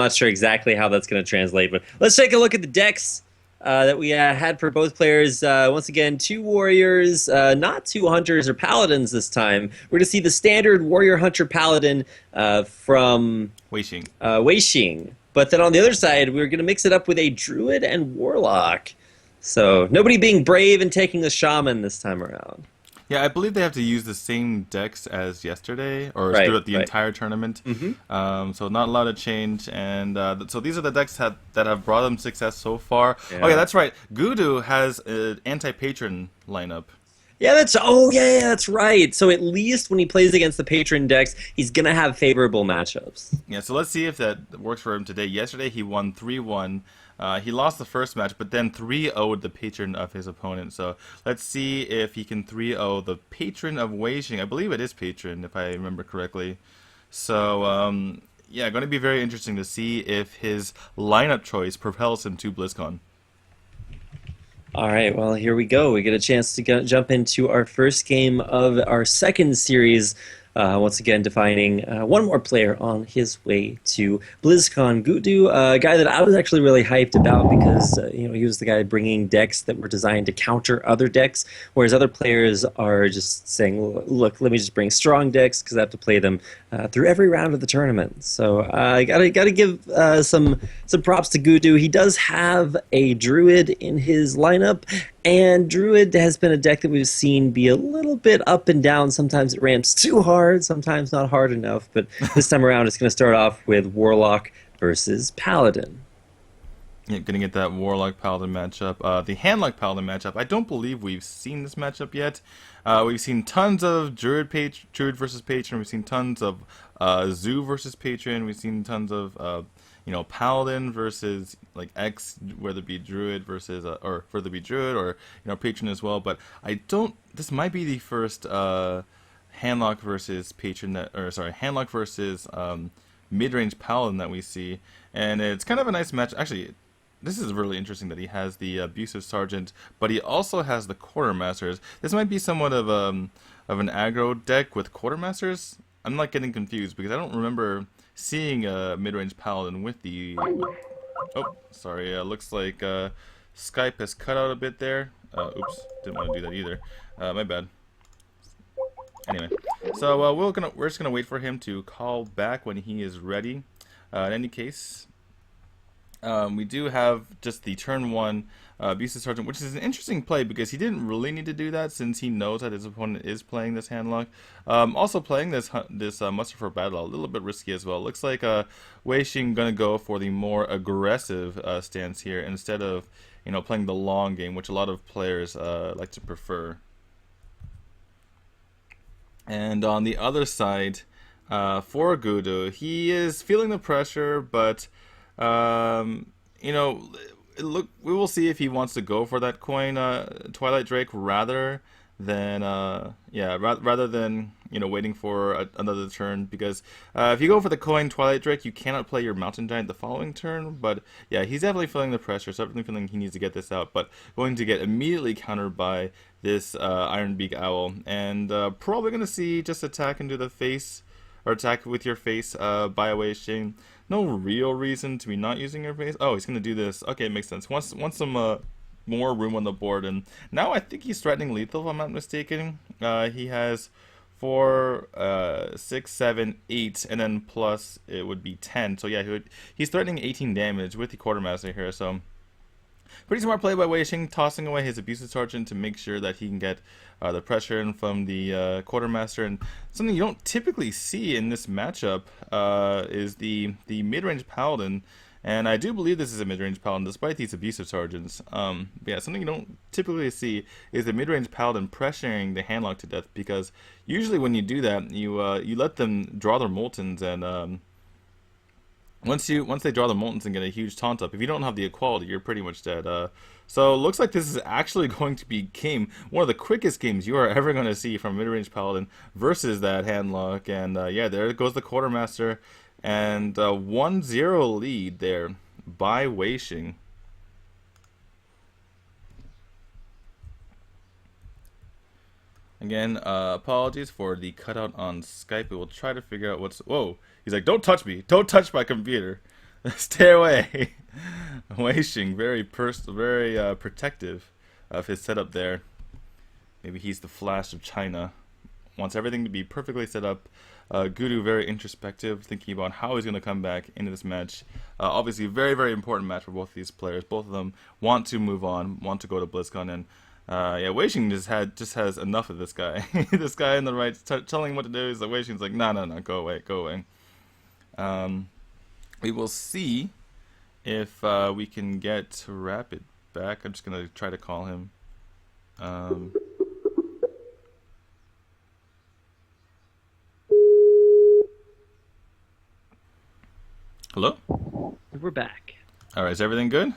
Not sure exactly how that's going to translate, but let's take a look at the decks that we had for both players. Once again, two warriors, not two hunters or paladins this time. We're going to see the standard warrior hunter paladin from Weishing. Weishing. But then on the other side, we're going to mix it up with a druid and warlock. So nobody being brave and taking the shaman this time around. Yeah, I believe they have to use the same decks as yesterday, or Right, throughout the right. entire tournament. Hmm. So not a lot of change, and so these are the decks that have brought them success so far. Oh yeah, Yeah. that's right. Gudu has an anti-patron lineup. Yeah, yeah, that's right. So at least when he plays against the patron decks, he's gonna have favorable matchups. Yeah, so let's see if that works for him today. Yesterday he won 3-1. He lost the first match, but then 3-0'd the patron of his opponent. So let's see if he can 3-0 the patron of Weishing. I believe it is patron, if I remember correctly. So, yeah, going to be very interesting to see if his lineup choice propels him to BlizzCon. All right, well, here we go. We get a chance to jump into our first game of our second series. Once again, defining one more player on his way to BlizzCon. Gudu, a guy that I was actually really hyped about because he was the guy bringing decks that were designed to counter other decks, whereas other players are just saying, "Look, let me just bring strong decks because I have to play them through every round of the tournament." So I gotta give some props to Gudu. He does have a druid in his lineup. And Druid has been a deck that we've seen be a little bit up and down. Sometimes it ramps too hard, sometimes not hard enough. But this time around, it's going to start off with Warlock versus Paladin. Yeah, gonna get that Warlock Paladin matchup. The Handlock Paladin matchup. I don't believe we've seen this matchup yet. We've seen tons of Druid versus Patron. We've seen tons of Zoo versus Patron. We've seen tons of Paladin versus like X, whether it be Druid versus or whether it be Druid or Patron as well. But I don't. This might be the first Handlock versus Patron Handlock versus mid-range Paladin that we see, and it's kind of a nice match. Actually, this is really interesting that he has the Abusive Sergeant, but he also has the Quartermasters. This might be somewhat of an aggro deck with Quartermasters. I'm not getting confused because I don't remember seeing a mid-range Paladin with the... Oh, sorry. Looks like Skype has cut out a bit there. Oops, didn't want to do that either. My bad. Anyway, so we're just gonna wait for him to call back when he is ready. In any case, we do have just the turn one Abusive Sergeant, which is an interesting play because he didn't really need to do that since he knows that his opponent is playing this handlock. Also playing this Muster for Battle a little bit risky as well. Looks like Weishing gonna go for the more aggressive stance here instead of playing the long game, which a lot of players like to prefer. And on the other side, for Gudu, he is feeling the pressure, but look, we will see if he wants to go for that coin, Twilight Drake, rather than rather than waiting for another turn. Because if you go for the coin Twilight Drake, you cannot play your Mountain Giant the following turn. But yeah, he's definitely feeling the pressure, so definitely feeling he needs to get this out. But going to get immediately countered by this Ironbeak Owl, and probably going to see just attack into the face, or attack with your face by a Weishing. No real reason to be not using your face. Oh, he's going to do this. Okay, it makes sense. Wants some more room on the board, and now I think he's threatening lethal, if I'm not mistaken. He has 4, 6, 7, 8, and then plus it would be 10. So yeah, he's threatening 18 damage with the Quartermaster here, so... Pretty smart play by Weishing, tossing away his Abusive Sergeant to make sure that he can get the pressure in from the Quartermaster. And something you don't typically see in this matchup is the mid-range Paladin. And I do believe this is a mid-range Paladin, despite these Abusive Sergeants. But yeah, something you don't typically see is the mid-range Paladin pressuring the Handlock to death, because usually when you do that, you let them draw their Moltons, and once they draw the Moltons and get a huge taunt up, if you don't have the equality, you're pretty much dead. So it looks like this is actually going to be one of the quickest games you are ever going to see from mid-range Paladin versus that Handlock. And yeah, there goes the Quartermaster, and 1-0 lead there by Weishing. Again, apologies for the cutout on Skype. We will try to figure out what's... Whoa! He's like, don't touch me! Don't touch my computer! Stay away. Weishing, very protective of his setup there. Maybe he's the Flash of China. Wants everything to be perfectly set up. Gudu very introspective, thinking about how he's going to come back into this match. Obviously, very, very important match for both of these players. Both of them want to move on, want to go to Blizzcon, and yeah, Weishing just has enough of this guy. This guy in the right, telling him what to do. He's like, Weishing's like, no, go away, go away. We will see if we can get Rapid back. I'm just going to try to call him. Hello? We're back. All right, is everything good?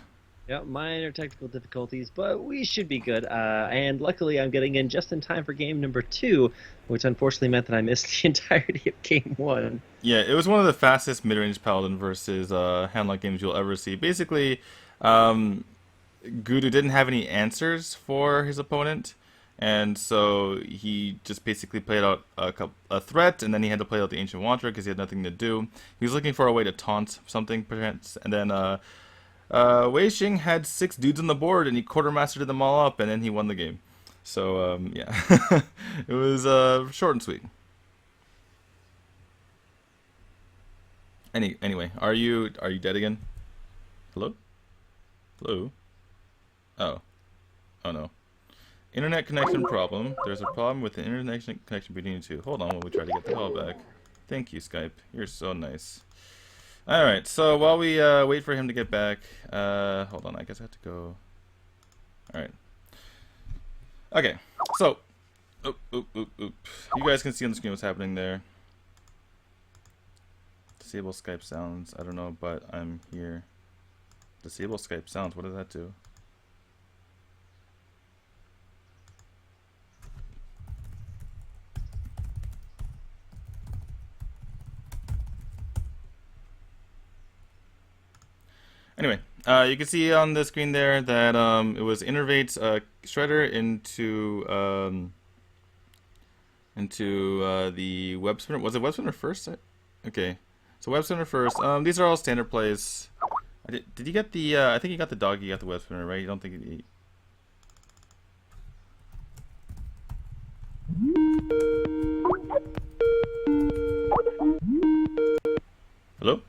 Yeah, minor technical difficulties, but we should be good. And luckily, I'm getting in just in time for game number 2, which unfortunately meant that I missed the entirety of game 1. Yeah, it was one of the fastest mid-range Paladin versus handlock games you'll ever see. Basically, Gudu didn't have any answers for his opponent, and so he just basically played out a threat, and then he had to play out the Ancient Wanderer because he had nothing to do. He was looking for a way to taunt something, perhaps, and then Weishing had 6 dudes on the board, and he quartermastered them all up, and then he won the game. So, yeah, it was short and sweet. Anyway, are you dead again? Hello? Hello? Oh no. Internet connection problem. There's a problem with the internet connection between you two. Hold on while we try to get the call back. Thank you, Skype. You're so nice. Alright, so while we wait for him to get back, hold on, I guess I have to go. Alright. Okay, so, you guys can see on the screen what's happening there. Disable Skype sounds, I don't know, but I'm here. Disable Skype sounds, what does that do? Anyway, you can see on the screen there that it was Innervate's Shredder into the web spinner. Was it web spinner first? Okay, so web spinner first. These are all standard plays. Did you get the? I think you got the dog. You got the web spinner, right? You don't think you... Hello?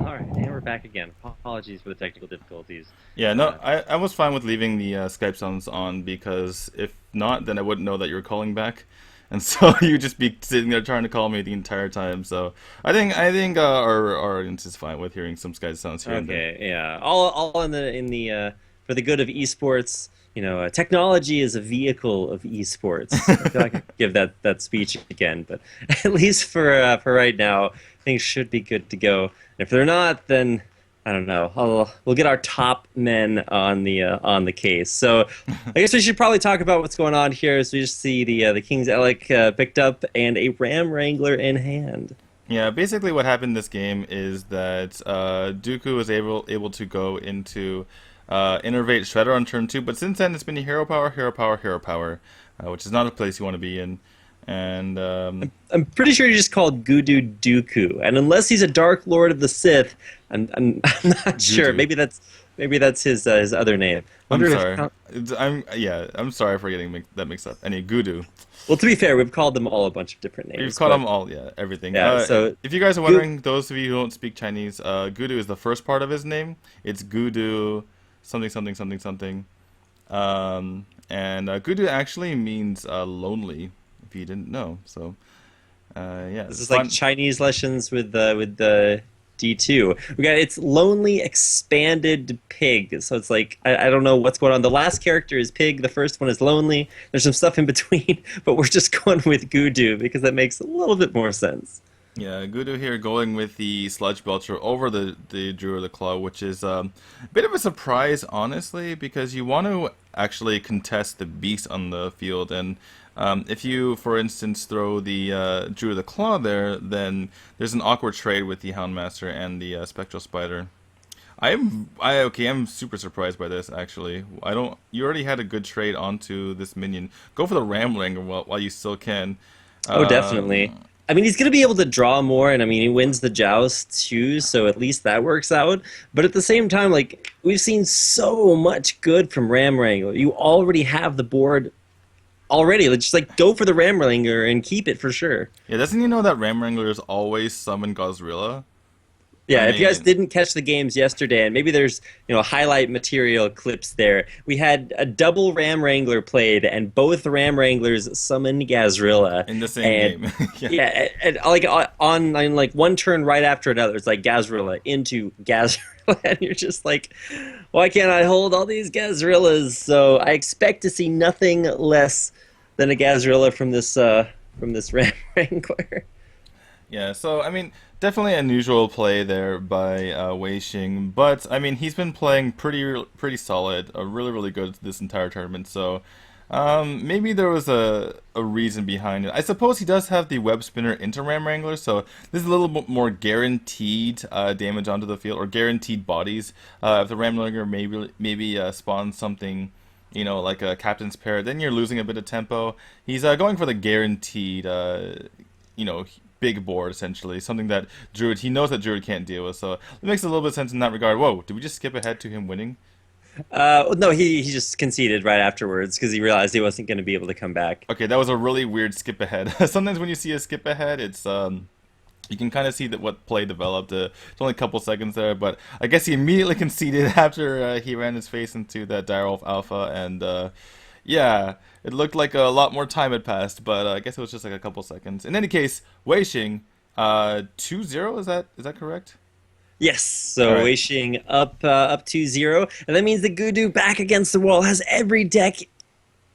Alright, and we're back again. Apologies for the technical difficulties. Yeah, no, I was fine with leaving the Skype sounds on because if not, then I wouldn't know that you were calling back, and so you'd just be sitting there trying to call me the entire time. So I think our audience is fine with hearing some Skype sounds here and there. Okay, yeah. All in the for the good of esports. You know, technology is a vehicle of esports. I feel like I could give that speech again, but at least for right now, things should be good to go. And if they're not, then I don't know. We'll get our top men on the case. So I guess we should probably talk about what's going on here. So we just see the King's Elec picked up and a Ram Wrangler in hand. Yeah, basically what happened in this game is that Dooku was able to go into Innervate Shredder on turn 2, but since then it's been hero power, which is not a place you want to be in. And I'm pretty sure he just called Gudu Dooku, and unless he's a Dark Lord of the Sith, I'm not sure. Maybe that's his other name. I'm sorry. I'm sorry for getting that mixed up. Any Gudu. Well, to be fair, we've called them all a bunch of different names. We've called them all, yeah, everything. Yeah, so if you guys are wondering, those of you who don't speak Chinese, Gudu is the first part of his name. It's Gudu something. And Gudu actually means lonely, if you didn't know. So yeah, this is like Chinese lessons with the D2. We got it's lonely expanded pig. So it's like I don't know what's going on. The last character is pig. The first one is lonely. There's some stuff in between, but we're just going with Gudu because that makes a little bit more sense. Yeah, Gudu here going with the Sludge Belcher over the Drew of the Claw, which is a bit of a surprise, honestly, because you want to actually contest the beast on the field. And if you, for instance, throw the Drew of the Claw there, then there's an awkward trade with the Houndmaster and the Spectral Spider. I'm super surprised by this, actually. You already had a good trade onto this minion. Go for the Ram Wrangler while you still can. Oh, definitely. I mean, he's going to be able to draw more, and I mean, he wins the joust too, so at least that works out. But at the same time, like, we've seen so much good from Ram Wrangler. You already have the board already. Let's just like go for the Ram Wrangler and keep it for sure. Yeah, doesn't he know that Ram Wranglers always summon Gozrilla? I Yeah, if you guys mean, didn't catch the games yesterday, and maybe there's highlight material clips there, we had a double Ram Wrangler played, and both Ram Wranglers summoned Gazrilla, in the same and game. Yeah. yeah, and like on like one turn right after another, it's like Gazrilla into Gazrilla, and you're just like, why can't I hold all these Gazrillas? So I expect to see nothing less than a Gazrilla from this Ram Wrangler. Yeah, so I mean, definitely unusual play there by Weishing, but I mean, he's been playing pretty solid, really good this entire tournament. So maybe there was a reason behind it. I suppose he does have the web spinner into Ram Wrangler, so this is a little bit more guaranteed damage onto the field or guaranteed bodies. If the Ram Wrangler maybe spawns something. Like a captain's pair, then you're losing a bit of tempo. He's going for the guaranteed, you know, big board essentially, something that Druid he knows that Druid can't deal with. So it makes a little bit of sense in that regard. Whoa, did we just skip ahead to him winning? No, he just conceded right afterwards because he realized he wasn't going to be able to come back. Okay, that was a really weird skip ahead. Sometimes when you see a skip ahead, it's you can kind of see that what play developed. It's only a couple seconds there, but I guess he immediately conceded after he ran his face into that Direwolf Alpha, and yeah, it looked like a lot more time had passed, but I guess it was just like a couple seconds. In any case, Weishing, 2-0, is that correct? Yes, All so right. Weishing up 2-0, and that means the Gudu back against the wall has every deck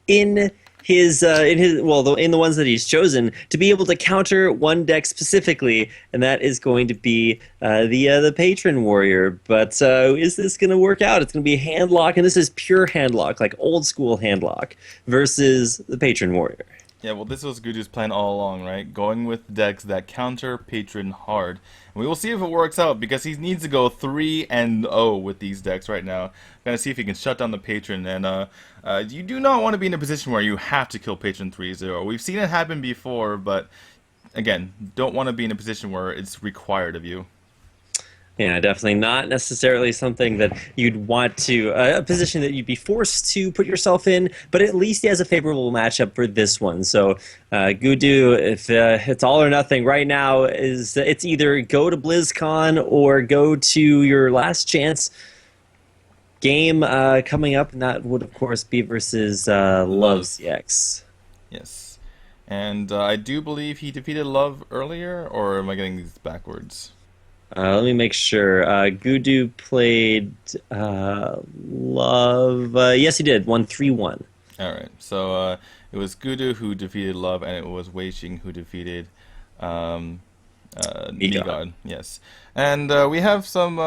in in the ones that he's chosen to be able to counter one deck specifically, and that is going to be the Patron Warrior. But is this going to work out? It's going to be handlock, and this is pure handlock, like old school handlock, versus the Patron Warrior. Yeah, well, this was Gudu's plan all along, right? Going with decks that counter Patron hard. And we will see if it works out, because he needs to go 3-0 with these decks right now. Gonna see if he can shut down the Patron, and you do not want to be in a position where you have to kill Patron 3-0. We've seen it happen before, but again, don't want to be in a position where it's required of you. Yeah, definitely not necessarily something that you'd want to, a position that you'd be forced to put yourself in, but at least he has a favorable matchup for this one. So, Gudu, if it's all or nothing right now, it's either go to BlizzCon or go to your last chance game coming up, and that would, of course, be versus Love Love. CX. Yes. And I do believe he defeated Love earlier, or am I getting these backwards? Let me make sure. Gudu played Love. Yes, he did. Won 3-1. All right. So it was Gudu who defeated Love, and it was Weishing who defeated um, Miga. Migod. Yes. And we have some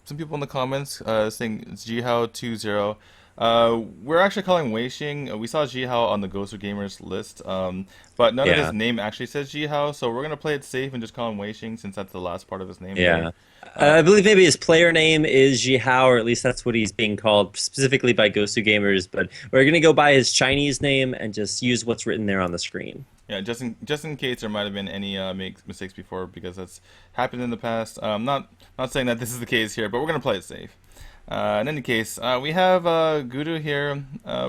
people in the comments saying it's Zihao 2-0. We're actually calling Weishing. We saw Zihao on the Ghoster Gamers list, but none of his Yeah. name actually says Zihao, so we're gonna play it safe and just call him Weishing since that's the last part of his name there. Yeah. Uh, I believe maybe his player name is Zihao, or at least that's what he's being called specifically by Gosu Gamers, but we're going to go by his Chinese name and just use what's written there on the screen. Yeah, just in case there might have been any mistakes before, because that's happened in the past. Not saying that this is the case here, but we're gonna play it safe. In any case, we have Gudu here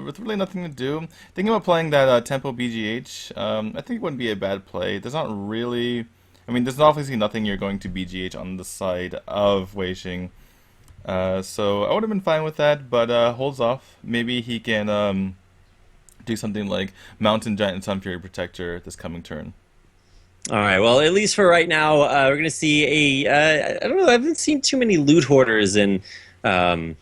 with really nothing to do. Thinking about playing that Tempo BGH. I think it wouldn't be a bad play. There's not really, I mean, there's obviously nothing you're going to BGH on the side of Weishing. So I would have been fine with that, but holds off. Maybe he can do something like Mountain Giant and Sun Fury Protector this coming turn. All right. Well, at least for right now, we're going to see I don't know. I haven't seen too many loot hoarders um,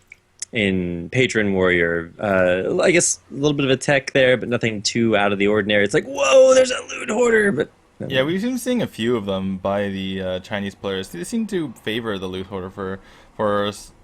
in Patron Warrior. I guess a little bit of a tech there, but nothing too out of the ordinary. It's like, whoa, there's a loot hoarder, but Yeah, we've been seeing a few of them by the Chinese players. They seem to favor the loot hoarder for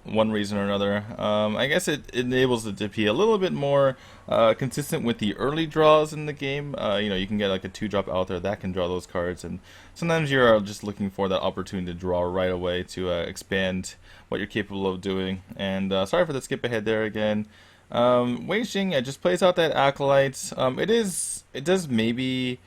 one reason or another. I guess it enables it to be a little bit more consistent with the early draws in the game. You can get like a 2-drop out there that can draw those cards, and sometimes you're just looking for that opportunity to draw right away to expand what you're capable of doing. And sorry for the skip ahead there again. Wei Xing just plays out that Acolyte. It does maybe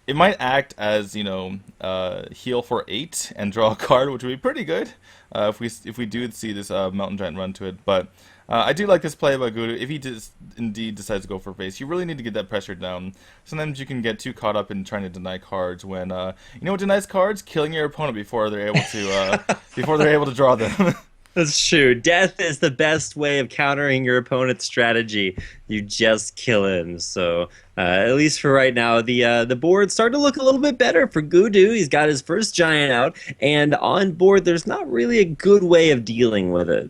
it might act as heal for 8 and draw a card, which would be pretty good if we do see this Mountain Giant run to it. But I do like this play by Gudu. If he does indeed decides to go for face, you really need to get that pressure down. Sometimes you can get too caught up in trying to deny cards when you know what denies cards? Killing your opponent before they're able to draw them. That's true. Death is the best way of countering your opponent's strategy. You just kill him. So at least for right now, the board's starting to look a little bit better for Gudu. He's got his first giant out, and on board, there's not really a good way of dealing with it.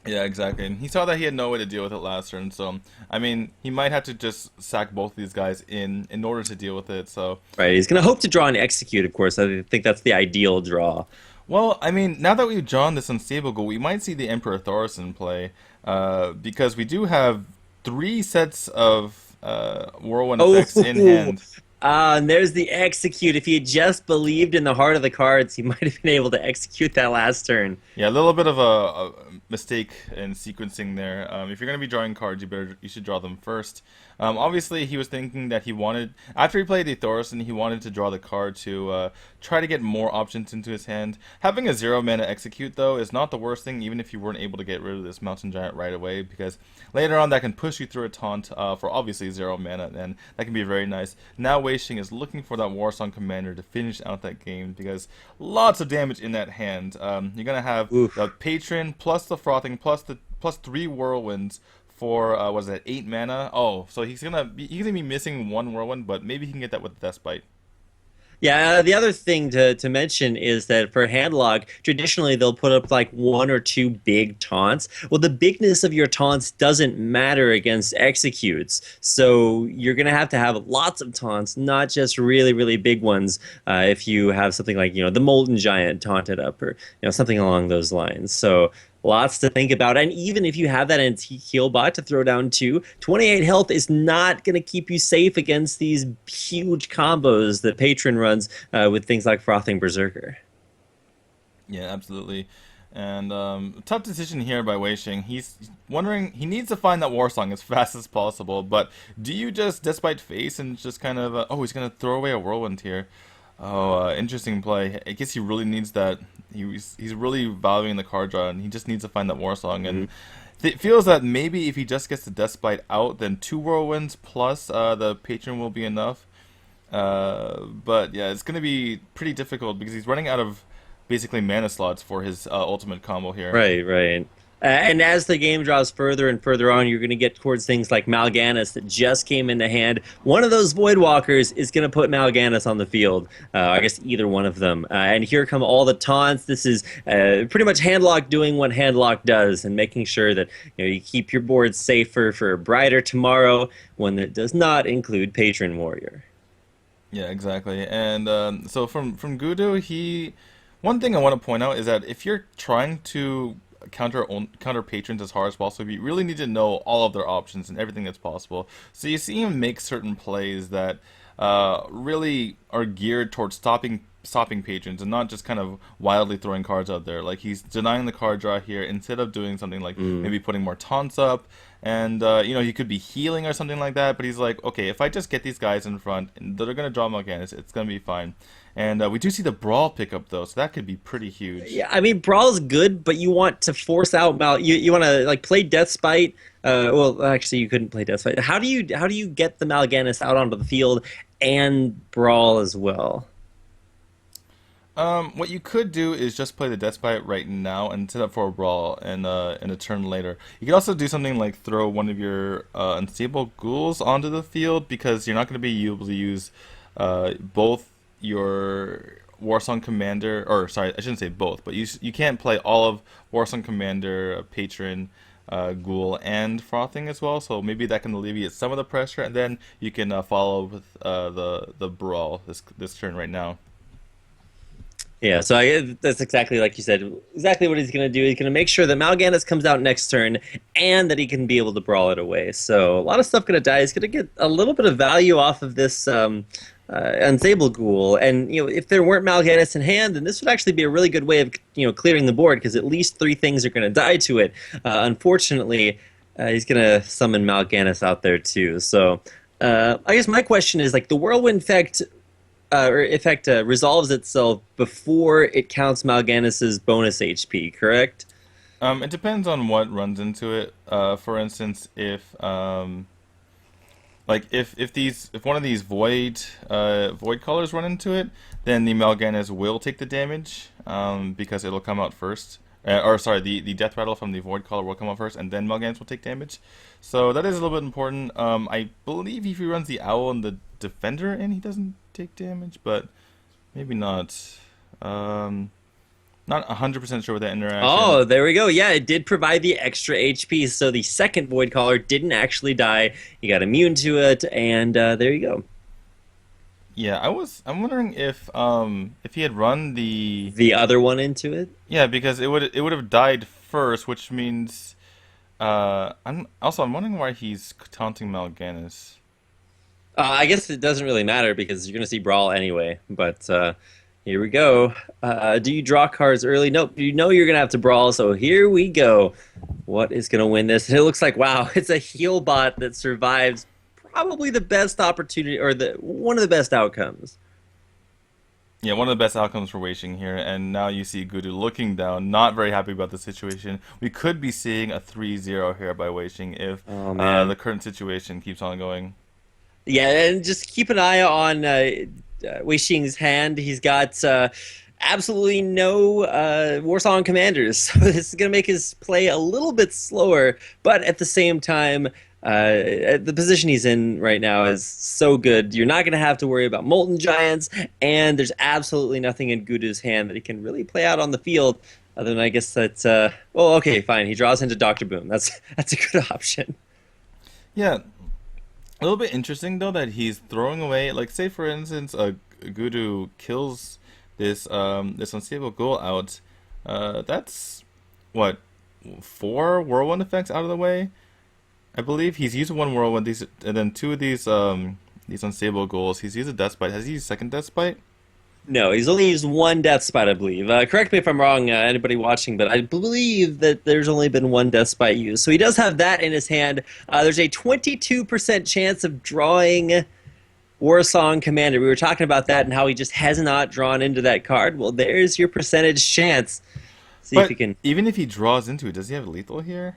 Yeah, exactly. And he saw that he had no way to deal with it last turn, so I mean, he might have to just sack both of these guys in order to deal with it. So Right. He's going to hope to draw and execute, of course. I think that's the ideal draw. well, I mean, now that we've drawn this unstable goal, we might see the Emperor Thorson play, because we do have 3 sets of Whirlwind Oh, effects in hand. and there's the execute. If he had just believed in the heart of the cards, he might have been able to execute that last turn. Yeah, a little bit of a mistake in sequencing there. If you're going to be drawing cards, you should draw them first. Obviously, he was thinking that after he played the Thorson, he wanted to draw the card to try to get more options into his hand. Having a 0 mana execute, though, is not the worst thing, even if you weren't able to get rid of this Mountain Giant right away, because later on that can push you through a taunt for obviously 0 mana, and that can be very nice. Now Weishing is looking for that Warsong Commander to finish out that game, because lots of damage in that hand. You're going to have Oof. the Patron plus the Frothing plus 3 Whirlwinds for was that 8 mana? Oh, so he's gonna be missing 1 Whirlwind, but maybe he can get that with Death Bite. Yeah, the other thing to mention is that for Handlock, traditionally they'll put up like 1 or 2 big taunts. Well, the bigness of your taunts doesn't matter against executes, so you're going to have lots of taunts, not just really, really big ones, if you have something like, the Molten Giant taunted up or, something along those lines. So lots to think about. And even if you have that antique heal bot to throw down too, 28 health is not going to keep you safe against these huge combos that Patron runs with things like Frothing Berserker. Yeah, absolutely. And tough decision here by Weishing. He's wondering, he needs to find that Warsong as fast as possible, but do you just Despite Face and just kind of, oh, he's going to throw away a Whirlwind here. Oh, interesting play. I guess he really needs that. He's really valuing the card draw, and he just needs to find that Warsong. And it feels that maybe if he just gets the Despite out, then 2 Whirlwinds plus the Patron will be enough. But yeah, it's going to be pretty difficult because he's running out of basically mana slots for his ultimate combo here. Right, right. And as the game draws further and further on, you're going to get towards things like Mal'Ganis that just came into hand. One of those Voidwalkers is going to put Mal'Ganis on the field. I guess either one of them. And here come all the taunts. This is pretty much Handlock doing what Handlock does and making sure that you keep your board safer for a brighter tomorrow, one that does not include Patron Warrior. Yeah, exactly. And so from Gudu, one thing I want to point out is that if you're trying to counter patrons as hard as possible, you really need to know all of their options and everything that's possible. So you see him make certain plays that really are geared towards stopping patrons and not just kind of wildly throwing cards out there. Like he's denying the card draw here instead of doing something like maybe putting more taunts up, and he could be healing or something like that. But he's like, okay, if I just get these guys in front and they're gonna draw Mal'Ganis, it's gonna be fine. And we do see the Brawl pickup though, so that could be pretty huge. Yeah, I mean, Brawl is good, but you want to force out You want to like play Death Spite. Well, actually, you couldn't play Death Spite. How do you get the Mal'Ganis out onto the field and Brawl as well? What you could do is just play the Death Bite right now and set up for a Brawl and in a turn later. You could also do something like throw one of your unstable ghouls onto the field, because you're not going to be able to use both your Warsong Commander, or sorry, I shouldn't say both, but you can't play all of Warsong Commander, Patron, Ghoul, and Frothing as well. So maybe that can alleviate some of the pressure, and then you can follow with the Brawl this turn right now. Yeah, so that's exactly like you said, exactly what he's going to do. He's going to make sure that Mal'Ganis comes out next turn and that he can be able to Brawl it away. So a lot of stuff going to die. He's going to get a little bit of value off of this Unstable Ghoul. And if there weren't Mal'Ganis in hand, then this would actually be a really good way of clearing the board, because at least 3 things are going to die to it. Unfortunately, he's going to summon Mal'Ganis out there too. So I guess my question is like the whirlwind effect resolves itself before it counts Mal'Gannis's bonus HP, correct? It depends on what runs into it. For instance, if one of these void colors run into it, then the Mal'Ganis will take the damage because it'll come out first. Or sorry, the death rattle from the void color will come out first, and then Mal'Ganis will take damage. So that is a little bit important. I believe if he runs the owl and the defender in, he doesn't take damage, but maybe not. Not 100% sure with that interaction. Oh, there we go. Yeah, it did provide the extra HP, so the second Void Caller didn't actually die. You got immune to it, and there you go. Yeah, I'm wondering if he had run the The other one into it. yeah, because it would have died first, which means I'm wondering why he's taunting Mal'Ganis. I guess it doesn't really matter because you're going to see Brawl anyway. But here we go. Do you draw cards early? Nope. You know you're going to have to Brawl, so here we go. What is going to win this? And it looks like, wow, it's a heal bot that survives probably the best opportunity or the one of the best outcomes. Yeah, one of the best outcomes for Weishing here, and now you see Gudu looking down, not very happy about the situation. We could be seeing a 3-0 here by Weishing if Oh man. the current situation keeps on going. Yeah, and just keep an eye on Wei-Xing's hand. He's got absolutely no Warsong commanders, so this is going to make his play a little bit slower. But at the same time, the position he's in right now is so good. You're not going to have to worry about Molten Giants, and there's absolutely nothing in Gudu's hand that he can really play out on the field. Other than I guess that, well, okay, fine. He draws into Doctor Boom. That's a good option. Yeah, a little bit interesting though that he's throwing away, like say for instance, Gudu kills this unstable ghoul out. That's what, four whirlwind effects out of the way. I believe he's used one whirlwind, these and then two of these unstable ghouls. He's used a death bite. Has he used second death bite? No, he's only used one death spite, I believe. Correct me if I'm wrong, anybody watching, but I believe that there's only been one death spite used. So he does have that in his hand. There's a 22% chance of drawing Warsong Commander. We were talking about that and how he just has not drawn into that card. Well, there's your percentage chance. See if But you can. even if he draws into it, does he have lethal here?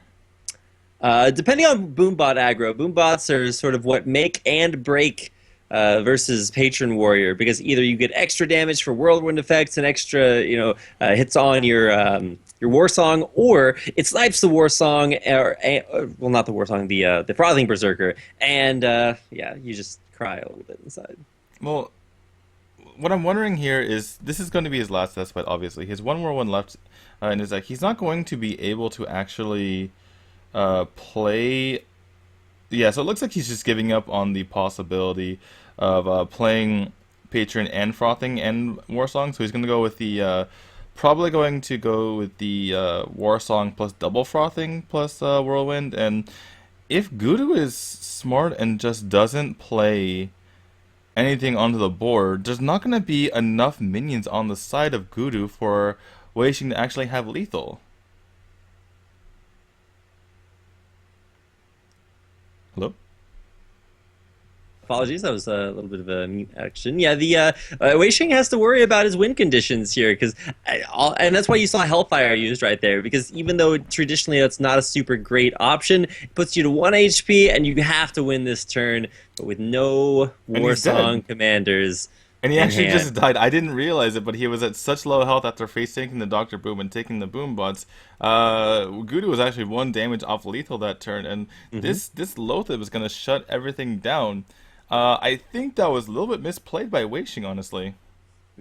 Depending on Boombot aggro, Boombots are sort of what make and break versus Patron Warrior, because either you get extra damage for Whirlwind effects and extra, hits on your War Song, or it snipes the War Song, well, not the War Song, the Frothing Berserker, and yeah, you just cry a little bit inside. Well, what I'm wondering here is this is going to be his last death bite. Obviously, he has one more one left in his deck. He's not going to be able to actually play. Yeah, so it looks like he's just giving up on the possibility of playing Patron and Frothing and Warsong. So he's going to go with the probably going to go with the Warsong plus double Frothing plus Whirlwind. And if Gudu is smart and just doesn't play anything onto the board, there's not going to be enough minions on the side of Gudu for Weishing to actually have lethal. Hello? Apologies, that was a little bit of a mute action. Yeah, the Weishing has to worry about his win conditions here, and that's why you saw Hellfire used right there, because even though traditionally that's not a super great option, it puts you to 1 HP, and you have to win this turn, but with no And he's Warsong dead. commanders And he in actually hand. just died. I didn't realize it, but he was at such low health after face tanking the Doctor Boom and taking the Boom Bots. Gudu was actually one damage off lethal that turn, and Hmm. this Lothar was going to shut everything down. I think that was a little bit misplayed by Weishing, honestly.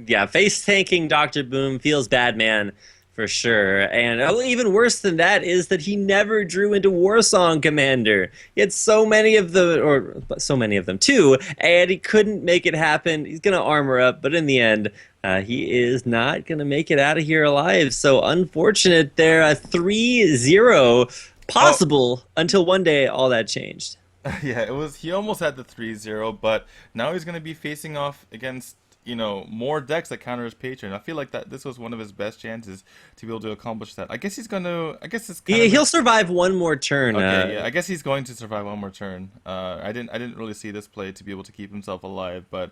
Yeah, face tanking Dr. Boom feels bad, man, for sure. And even worse than that is that he never drew into Warsong Commander. He had so many of the, or so many of them too, and he couldn't make it happen. He's gonna armor up, but in the end, he is not gonna make it out of here alive. So unfortunate there, a 3-0 Oh, possible until one day all that changed. yeah, it was. He almost had the 3-0, but now he's going to be facing off against, more decks that counter his patron. I feel like that this was one of his best chances to be able to accomplish that. I guess he's going to. I guess it's kind of He'll survive one more turn. okay. Yeah, I guess he's going to survive one more turn. I didn't really see this play to be able to keep himself alive, but.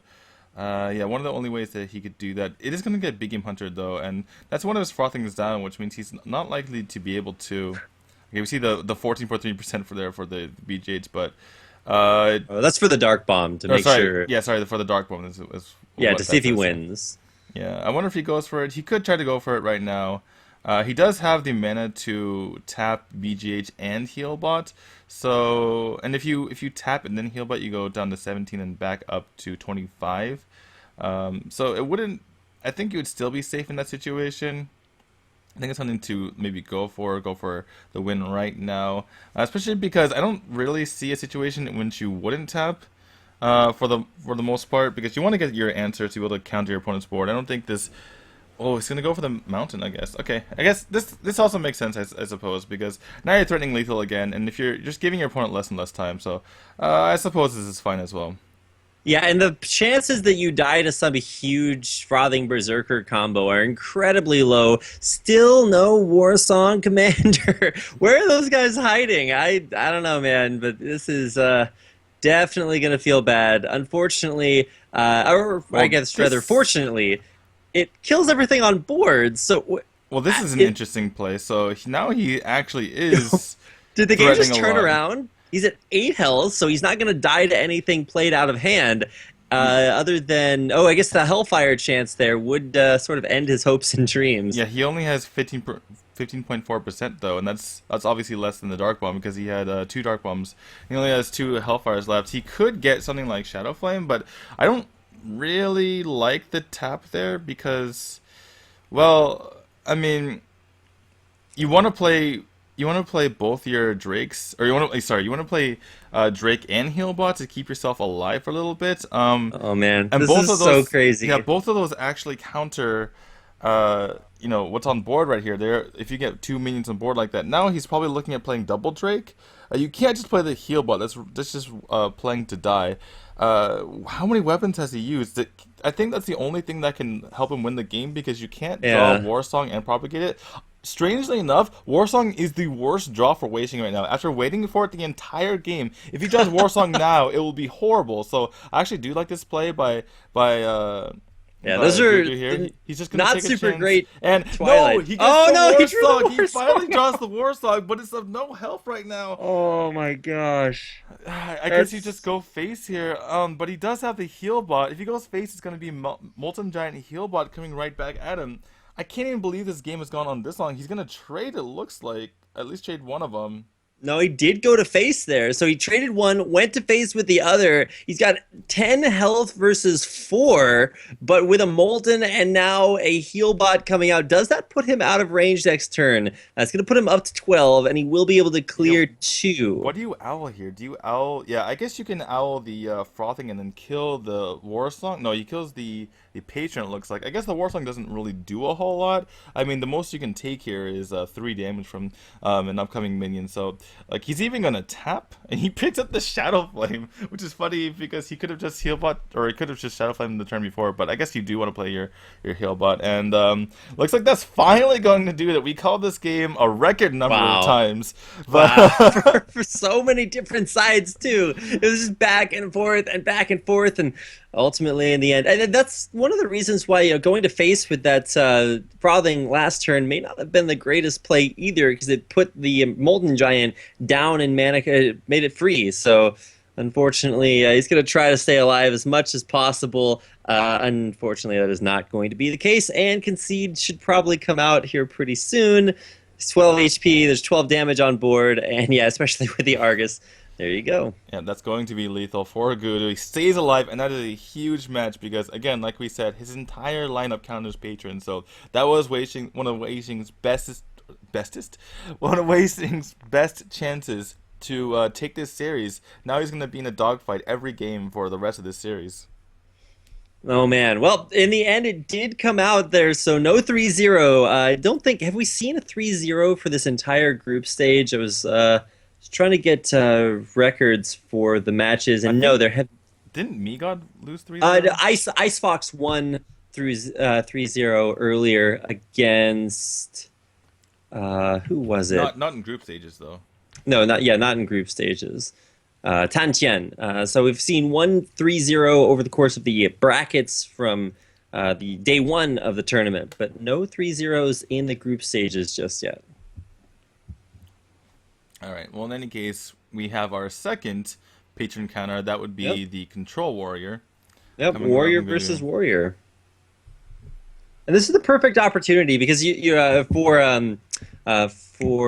Yeah, one of the only ways that he could do that. It is going to get Big Game Hunter though, and that's one of his frothings down, which means he's not likely to be able to. Okay, we see the 14.3% for the BGH, but Oh, that's for the Dark Bomb to or make sorry, sure. yeah, sorry, for the Dark Bomb is Yeah, what to see that if he says. wins. Yeah, I wonder if he goes for it. He could try to go for it right now. He does have the mana to tap BGH and Healbot. So, and if you tap and then Healbot, you go down to 17 and back up to 25. So it wouldn't. I think you would still be safe in that situation. I think it's something to maybe go for the win right now, especially because I don't really see a situation in which you wouldn't tap. For the most part, because you want to get your answer to be able to counter your opponent's board. I don't think this. Oh, he's gonna go for the mountain, I guess. Okay, I guess this also makes sense, I suppose, because now you're threatening lethal again, and if you're just giving your opponent less and less time, so I suppose this is fine as well. Yeah, and the chances that you die to some huge frothing berserker combo are incredibly low. Still no Warsong Commander. Where are those guys hiding? I don't know, man, but this is definitely going to feel bad. Unfortunately, or I Well, guess rather this fortunately, it kills everything on board. So well, this is an it, interesting play. So now he actually is did the game threatening just a turn lot. around? He's at 8 health, so he's not going to die to anything played out of hand. Other than, oh, I guess the Hellfire chance there would sort of end his hopes and dreams. Yeah, he only has 15.4% though, and that's obviously less than the Dark Bomb because he had 2 Dark Bombs. He only has 2 Hellfires left. He could get something like Shadow Flame, but I don't really like the tap there because, well, I mean, you want to play both your Drakes, or you want to play Drake and Healbot to keep yourself alive for a little bit. Oh man, And this both is of so those, crazy. yeah, both of those actually counter, what's on board right here. There, if you get 2 minions on board like that, now he's probably looking at playing double Drake. You can't just play the heal bot. That's just playing to die. How many weapons has he used? I think that's the only thing that can help him win the game because you can't draw Yeah. Warsong and propagate it. Strangely enough, Warsong is the worst draw for Weishing right now. After waiting for it the entire game, if he draws Warsong now, it will be horrible. So I actually do like this play Yeah, by those are Gudu here. He's just gonna not take a super chance. great And no, Twilight. he gets Oh the no, he drew the Warsong. He finally Warsong. draws the Warsong, but it's of no help right now. Oh my gosh. I guess you just That's go face here. But he does have the heal bot. If he goes face, it's gonna be Molten Giant heal bot coming right back at him. I can't even believe this game has gone on this long. He's gonna trade. It looks like at least trade one of them. No, he did go to face there. So he traded one, went to face with the other. He's got 10 health versus 4, but with a Molten and now a heal bot coming out. Does that put him out of range next turn? That's going to put him up to 12, and he will be able to Yeah. clear 2. What do you owl here? Do you owl? Yeah, I guess you can owl the frothing and then kill the war song. No, he kills the patron. It looks like. I guess the war song doesn't really do a whole lot. I mean, the most you can take here is 3 damage from an upcoming minion. So like he's even gonna tap, and he picks up the Shadow Flame, which is funny because he could have just heal bot, or he could have just Shadow Flame the turn before. But I guess you do want to play your heal bot, and looks like that's finally going to do that. We called this game a record number of Wow. times, Wow. but. For so many different sides, too. It was just back and forth and back and forth, and ultimately in the end. And that's one of the reasons why going to face with that frothing last turn may not have been the greatest play either, because it put the Molten Giant down and made it free. So unfortunately, he's going to try to stay alive as much as possible. Unfortunately, that is not going to be the case, and Concede should probably come out here pretty soon. It's 12 HP, there's 12 damage on board, and yeah, especially with the Argus. There you go. Yeah, that's going to be lethal for Gudu. He stays alive, and that is a huge match because, again, like we said, his entire lineup counters Patron. So that was one of Weishing's one of Weishing's best chances to take this series. Now he's going to be in a dogfight every game for the rest of this series. Oh man. Well, in the end, it did come out there, so no 3-0. I don't think, have we seen a 3-0 for this entire group stage? I was trying to get records for the matches, I and no, think there have. Didn't Me God lose 3-0? Ice Fox won through 3-0 earlier against who was it? Not in group stages though. No, not in group stages. Tantian. So we've seen 1-3-0 over the course of the brackets from the day one of the tournament, but no 3-0s in the group stages just yet. All right. Well, in any case, we have our second patron counter. That would Yep. be the Control Warrior Yep. coming over Warrior from versus Gudu. Warrior. And this is the perfect opportunity because for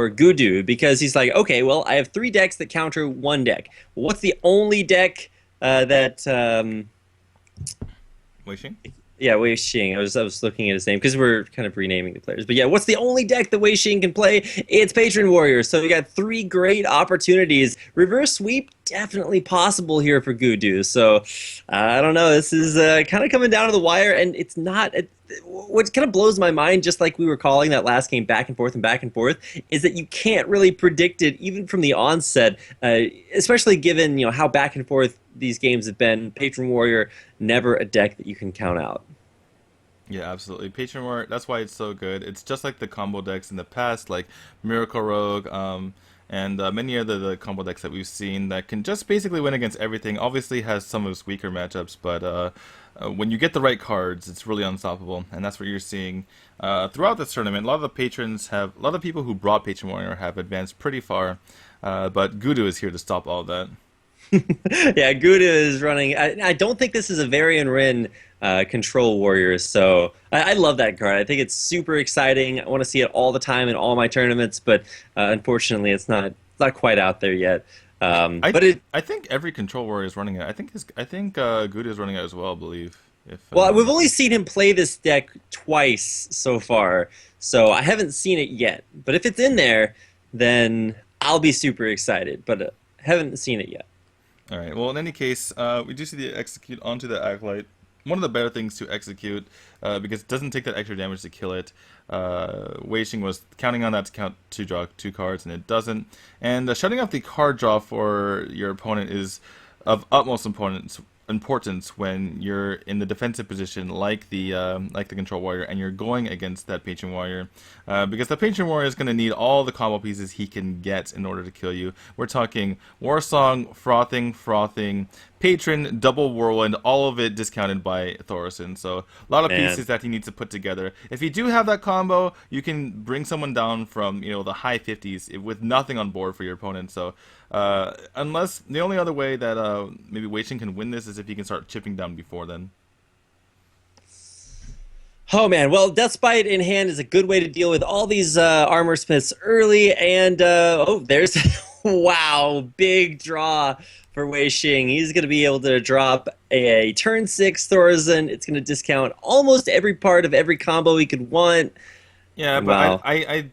Gudu because he's like, okay, well, I have three decks that counter one deck. Well, what's the only deck that Weishing? yeah, Weishing. I was looking at his name because we're kind of renaming the players. But yeah, what's the only deck that Weishing can play? It's Patron Warrior. So we got three great opportunities. Reverse sweep definitely possible here for Gudu. So I don't know. This is kind of coming down to the wire, and it's not. What kind of blows my mind, just like we were calling that last game back and forth, is that you can't really predict it even from the onset, especially given how back and forth these games have been. Patron Warrior, never a deck that you can count out. Yeah, absolutely. Patron Warrior, that's why it's so good. It's just like the combo decks in the past, like Miracle Rogue, and many other the combo decks that we've seen that can just basically win against everything. Obviously has some of its weaker matchups, but when you get the right cards, it's really unstoppable, and that's what you're seeing throughout this tournament. A lot of people who brought Patron Warrior have advanced pretty far, but Gudu is here to stop all that. Yeah, Gudu is running. I don't think this is a Varian Rin Control Warrior, so I love that card. I think it's super exciting. I want to see it all the time in all my tournaments, but unfortunately, it's not quite out there yet. But it I think every Control Warrior is running it. I think Gudu is running it as well, I believe. If well, we've only seen him play this deck twice so far, so I haven't seen it yet. But if it's in there, then I'll be super excited. But haven't seen it yet. All right. Well, in any case, we do see the execute onto the Acolyte. One of the better things to execute because it doesn't take that extra damage to kill it. Weishing was counting on that to count to draw two cards, and it doesn't. And shutting off the card draw for your opponent is of utmost importance when you're in the defensive position like the Control Warrior and you're going against that Patron Warrior because the Patron Warrior is going to need all the combo pieces he can get in order to kill you. We're talking War Song, Frothing, Patron, Double Whirlwind, all of it discounted by Thorson. So a lot of Man. pieces that he needs to put together. If you do have that combo, you can bring someone down from the high 50s with nothing on board for your opponent. So unless the only other way that maybe Weishing can win this is if he can start chipping down before then. Oh man, well, Deathbite in hand is a good way to deal with all these armor smiths early, and oh, there's wow, big draw for Weishing. He's going to be able to drop a turn 6 Thorzen. It's going to discount almost every part of every combo he could want. Yeah, but Wow.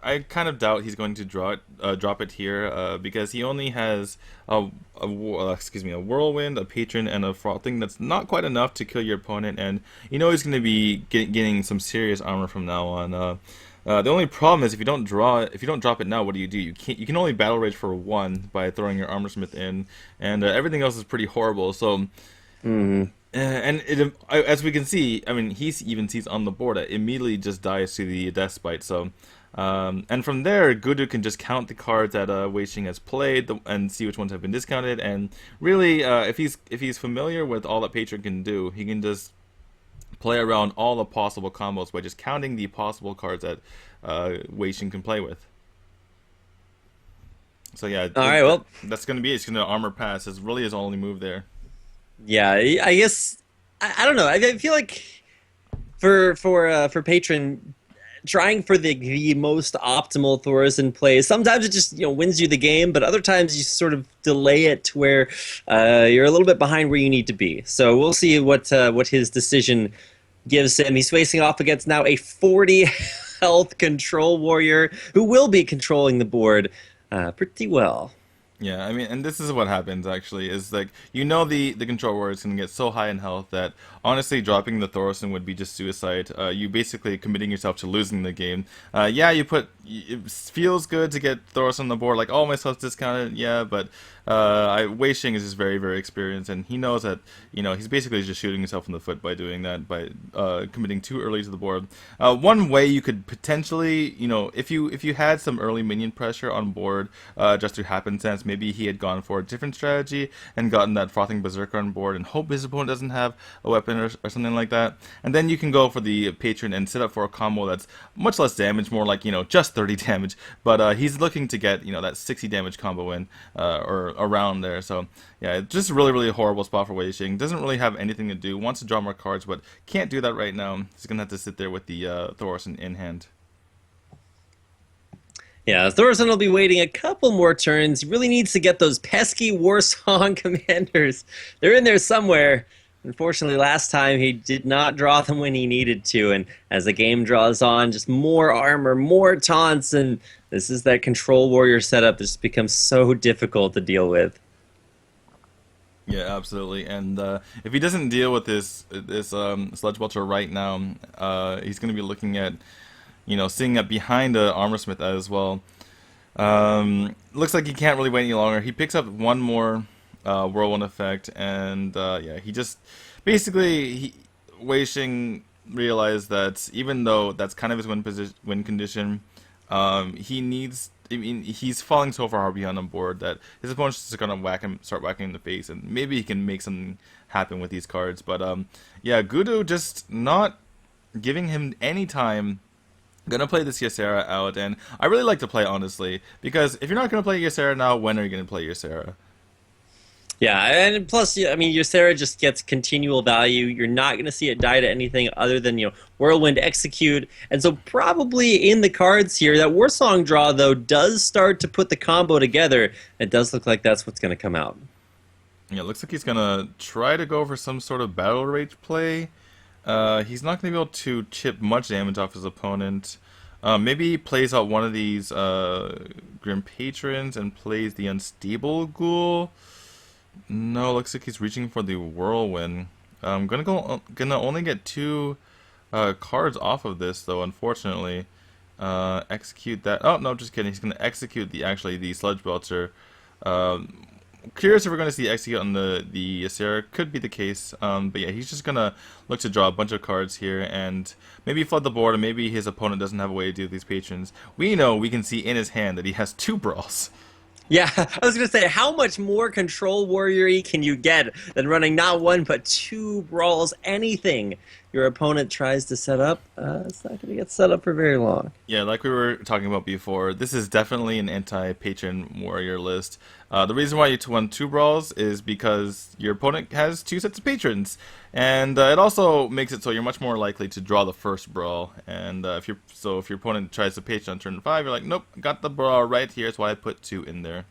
I kind of doubt he's going to drop it here because he only has a whirlwind, a patron, and a frothing. That's not quite enough to kill your opponent, and he's going to be getting some serious armor from now on. The only problem is if you don't drop it now, what do? You can only battle rage for one by throwing your armor smith in, and everything else is pretty horrible. So. And as we can see, I mean, he even sees on the board it immediately just dies to the Death Bite. So, and from there, Gudu can just count the cards that Weishing has played and see which ones have been discounted. And really, if he's familiar with all that Patron can do, he can just play around all the possible combos by just counting the possible cards that Weishing can play with. So yeah, All right, well, that's going to be it. It's going to armor pass. It's really his only move there. yeah, I guess I don't know. I feel like for Patron, trying for the most optimal Thorzen play, sometimes it just wins you the game, but other times you sort of delay it to where you're a little bit behind where you need to be. So we'll see what his decision gives him. He's facing off against now a 40 health Control Warrior who will be controlling the board pretty well. Yeah, I mean, and this is what happens actually, is like you know the control warrior is gonna get so high in health that honestly dropping the Thorson would be just suicide. You basically committing yourself to losing the game. Yeah, it feels good to get Thorson on the board, like oh my stuff's discounted, yeah, but Weishing is just very very experienced, and he knows that he's basically just shooting himself in the foot by doing that, by committing too early to the board. One way you could potentially, if you had some early minion pressure on board, just through happenstance, maybe he had gone for a different strategy and gotten that frothing berserker on board and hope his opponent doesn't have a weapon or something like that. And then you can go for the patron and set up for a combo that's much less damage, more like just 30 damage. But he's looking to get that 60 damage combo in or around there. So yeah, it's just a really really horrible spot for Weishing. Doesn't really have anything to do. Wants to draw more cards, but can't do that right now. He's gonna have to sit there with the Thorson in hand. Yeah, Thorson will be waiting a couple more turns. He really needs to get those pesky Warsong commanders. They're in there somewhere. Unfortunately, last time he did not draw them when he needed to, and as the game draws on, just more armor, more taunts, and this is that control warrior setup that just becomes so difficult to deal with. Yeah, absolutely. And if he doesn't deal with this Sludge Belcher right now, he's going to be looking at seeing that behind the Armor Smith as well. Looks like he can't really wait any longer. He picks up one more Whirlwind effect, and yeah, he just basically Weishing realized that even though that's kind of his win condition, he needs. I mean, he's falling so far behind on board that his opponent's just gonna start whacking him in the face, and maybe he can make something happen with these cards. But yeah, Gudu just not giving him any time. Gonna play this Ysera out, and I really like to play honestly, because if you're not gonna play Ysera now, when are you gonna play Ysera? Yeah, and plus, I mean, Ysera just gets continual value. You're not going to see it die to anything other than, Whirlwind Execute. And so probably in the cards here, that Warsong draw, though, does start to put the combo together. It does look like that's what's going to come out. Yeah, it looks like he's gonna try to go for some sort of Battle Rage play. He's not gonna be able to chip much damage off his opponent. Maybe he plays out one of these Grim Patrons and plays the Unstable Ghoul. No, looks like he's reaching for the Whirlwind. I'm gonna only get two cards off of this though, unfortunately. Execute that. Oh no, just kidding. He's gonna execute the Sludge Belcher. Curious if we're gonna see execute on the Ysera. Could be the case. But yeah, he's just gonna look to draw a bunch of cards here and maybe flood the board, and maybe his opponent doesn't have a way to deal with these patrons. We can see in his hand that he has two brawls. Yeah, I was going to say, how much more control warrior-y can you get than running not one but two brawls? Anything your opponent tries to set up, it's not going to get set up for very long. Yeah, like we were talking about before, this is definitely an anti-patron warrior list. The reason why you want two brawls is because your opponent has two sets of patrons, and it also makes it so you're much more likely to draw the first brawl. And if your opponent tries to patron on turn 5, you're like, nope, got the brawl right here. That's why I put two in there.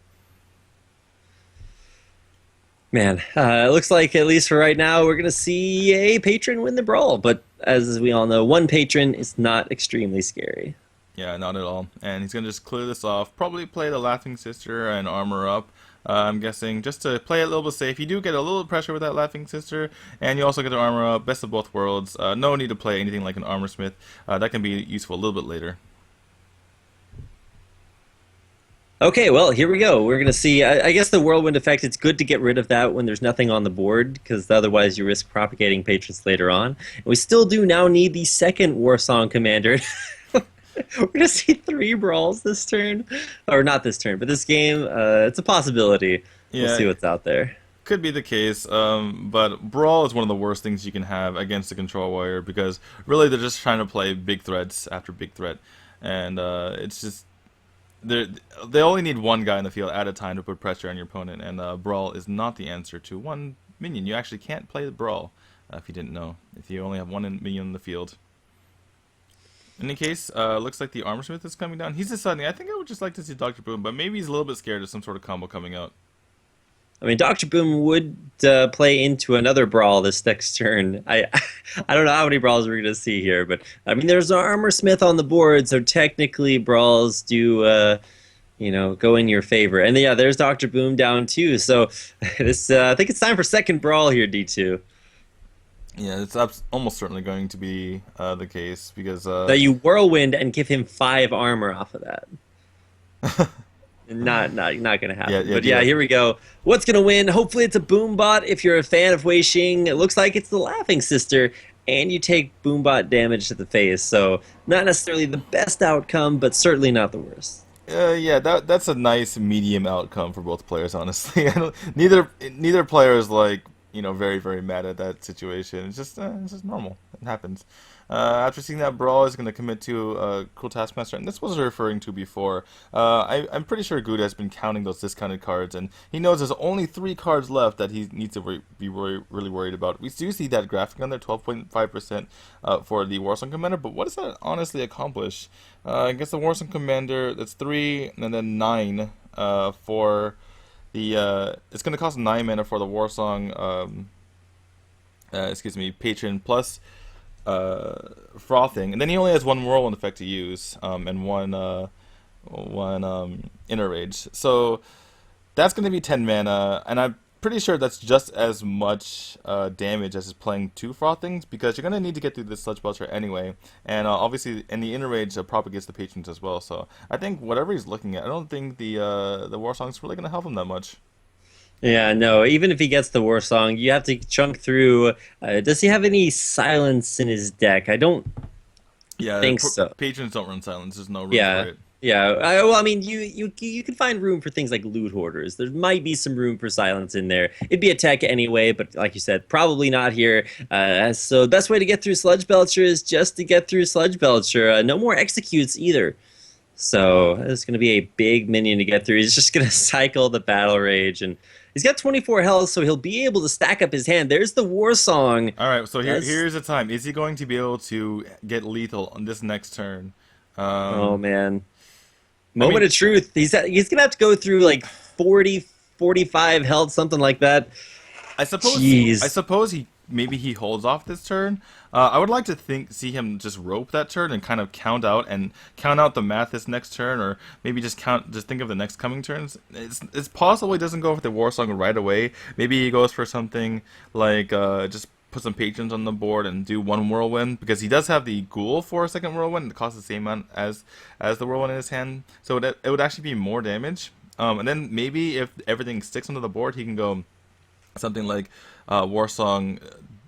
Man, it looks like, at least for right now, we're going to see a patron win the brawl. But as we all know, one patron is not extremely scary. Yeah, not at all. And he's going to just clear this off. Probably play the Laughing Sister and armor up. I'm guessing just to play it a little bit safe. You do get a little pressure with that Laughing Sister, and you also get the armor up. Best of both worlds. No need to play anything like an Armor Smith. That can be useful a little bit later. Okay, well, here we go. We're going to see, I guess the Whirlwind effect, it's good to get rid of that when there's nothing on the board, because otherwise you risk propagating patrons later on. And we still do now need the second Warsong Commander. We're going to see 3 brawls this turn. Or not this turn, but this game. It's a possibility. Yeah, we'll see what's out there. Could be the case, but Brawl is one of the worst things you can have against the Control Warrior, because really they're just trying to play big threats after big threat. And it's just... They only need one guy in the field at a time to put pressure on your opponent, and Brawl is not the answer to one minion. You actually can't play the Brawl, if you didn't know, if you only have one minion in the field. In any case, looks like the Armor Smith is coming down. He's deciding, I think I would just like to see Dr. Boom, but maybe he's a little bit scared of some sort of combo coming out. I mean, Dr. Boom would play into another brawl this next turn. I don't know how many brawls we're going to see here, but I mean, there's an Armor Smith on the board, so technically brawls do go in your favor. And yeah, there's Dr. Boom down too. So this I think it's time for second brawl here, D2. Yeah, it's almost certainly going to be the case because That you whirlwind and give him 5 armor off of that. Not gonna yeah, happen. yeah, But yeah, yeah. here we go. What's gonna win? Hopefully it's a Boombot. If you're a fan of Weishing, it looks like it's the Laughing Sister, and you take Boombot damage to the face. So not necessarily the best outcome, but certainly not the worst. Yeah, that's a nice medium outcome for both players, honestly. I don't, neither player is like very very mad at that situation. It's just normal. It happens. After seeing that brawl, is going to commit to Cool Taskmaster, and this was referring to before. I'm pretty sure Guda has been counting those discounted cards, and he knows there's only 3 cards left that he needs to really worried about. We do see that graphic on there, 12.5% for the Warsong Commander, but what does that honestly accomplish? I guess the Warsong Commander, that's 3, and then 9 for the. It's going to cost 9 mana for the Warsong. Excuse me, patron plus frothing, and then he only has one whirlwind effect to use, and one inner rage. So that's going to be 10 mana, and I'm pretty sure that's just as much damage as is playing 2 frothings, because you're going to need to get through this sludge belcher anyway, and obviously, and the inner rage propagates the patrons as well. So I think whatever he's looking at, I don't think the war song's really going to help him that much. Yeah, no, even if he gets the War Song, you have to chunk through. Does he have any silence in his deck? I don't Yeah, think so. patrons don't run silence. There's no room for Yeah, it. yeah. Well, I mean, you can find room for things like loot hoarders. There might be some room for silence in there. It'd be a tech anyway, but like you said, probably not here. So the best way to get through Sludge Belcher is just to get through Sludge Belcher. No more executes either. So it's going to be a big minion to get through. He's just going to cycle the Battle Rage, and he's got 24 health, so he'll be able to stack up his hand. There's the War Song. All right, so That's, here's the time. Is he going to be able to get lethal on this next turn? oh man, I moment mean, of truth. He's going to have to go through like 40, 45 health, something like that. I Jeez. suppose he maybe he holds off this turn. I would like to see him just rope that turn and kind of count out the math this next turn, or maybe just think of the next coming turns. It's possible he doesn't go for the war song right away. Maybe he goes for something like just put some patrons on the board and do one whirlwind, because he does have the ghoul for a second whirlwind. It costs the same amount as the whirlwind in his hand, so it would actually be more damage. And then maybe if everything sticks onto the board, he can go something like Warsong,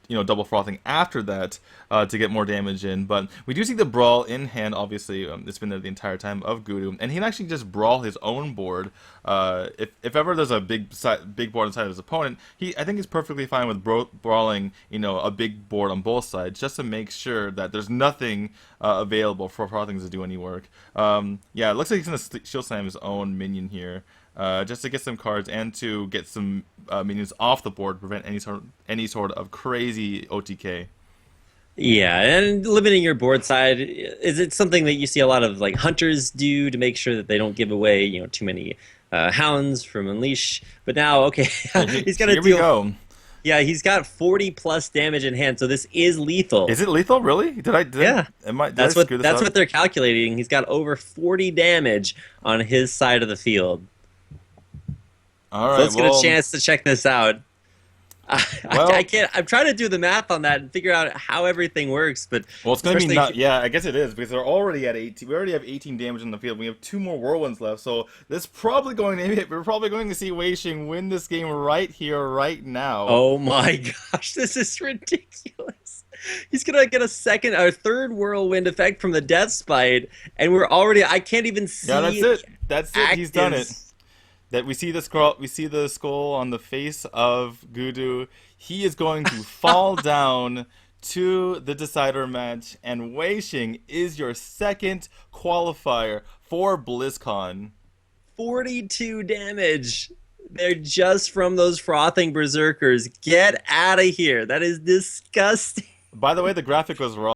double frothing after that to get more damage in. But we do see the brawl in hand. Obviously, it's been there the entire time of Gudu, and he can actually just brawl his own board. If ever there's a big board inside of his opponent, I think he's perfectly fine with brawling a big board on both sides, just to make sure that there's nothing available for frothings to do any work. Yeah, it looks like he's gonna shield slam his own minion here. Just to get some cards and to get some minions off the board, to prevent any sort of crazy OTK. Yeah, and limiting your board side, is it something that you see a lot of like hunters do to make sure that they don't give away, too many hounds from Unleash? But now, okay, he's gonna Here we deal. go. Yeah, he's got 40 plus damage in hand, so this is lethal. Is it lethal? Really? Yeah, Did I screw this that's up? what they're calculating. He's got over 40 damage on his side of the field. All So right. let's get a chance to check this out. Well, I can't. I'm trying to do the math on that and figure out how everything works, but well, it's going to be especially not. Yeah, I guess it is, because they're already at 18. We already have 18 damage on the field. We have 2 more whirlwinds left, so we're probably going to see Weishing win this game right here, right now. oh my gosh, this is ridiculous. He's gonna get a second or third whirlwind effect from the death spite, and I can't even see. Yeah, that's it. That's it. He's done it. actives. That we see the skull on the face of Gudu. He is going to fall down to the decider match, and Weishing is your second qualifier for Blizzcon. 42 damage. They're just from those frothing berserkers. Get out of here. That is disgusting. By the way, the graphic was wrong.